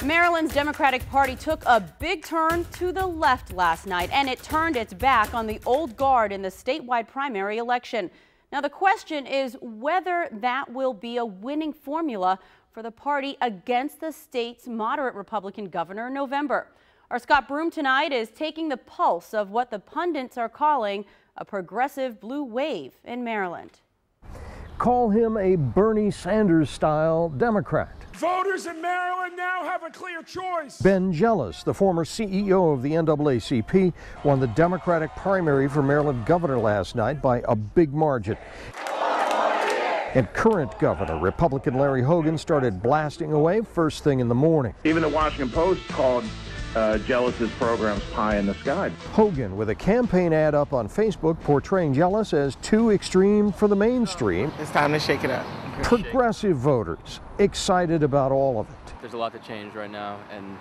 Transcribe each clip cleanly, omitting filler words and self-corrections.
Maryland's Democratic Party took a big turn to the left last night, and it turned its back on the old guard in the statewide primary election. Now, the question is whether that will be a winning formula for the party against the state's moderate Republican governor in November. Our Scott Broom tonight is taking the pulse of what the pundits are calling a progressive blue wave in Maryland. Call him a Bernie Sanders-style Democrat. Voters in Maryland now have a clear choice. Ben Jealous, the former CEO of the NAACP, won the Democratic primary for Maryland governor last night by a big margin. And current governor, Republican Larry Hogan, started blasting away first thing in the morning. Even the Washington Post called Jealous's programs pie in the sky. Hogan with a campaign ad up on Facebook portraying Jealous as too extreme for the mainstream. It's time to shake it up. Progressive voters excited about all of it. There's a lot to change right now, and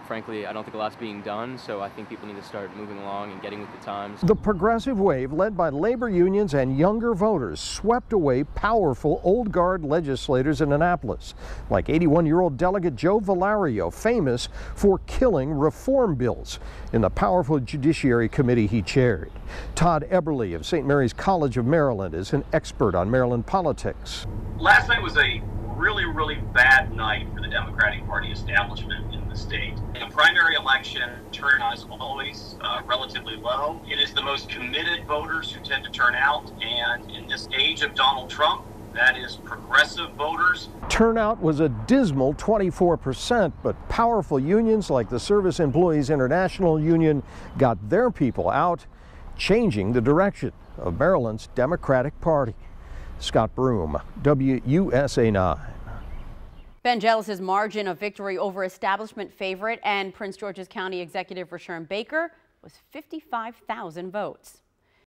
frankly, I don't think a lot's being done, so I think people need to start moving along and getting with the times. The progressive wave, led by labor unions and younger voters, swept away powerful old guard legislators in Annapolis, like 81-year-old Delegate Joe Valario, famous for killing reform bills in the powerful Judiciary Committee he chaired. Todd Eberly of St. Mary's College of Maryland is an expert on Maryland politics. Last night was a really bad night for the Democratic Party establishment in the state. In a primary election, turnout is always relatively low. It is the most committed voters who tend to turn out, and in this age of Donald Trump, that is progressive voters. Turnout was a dismal 24%, but powerful unions like the Service Employees International Union got their people out, changing the direction of Maryland's Democratic Party. Scott Broom, WUSA 9. Ben Jealous's margin of victory over establishment favorite and Prince George's County Executive Rashawn Baker was 55,000 votes.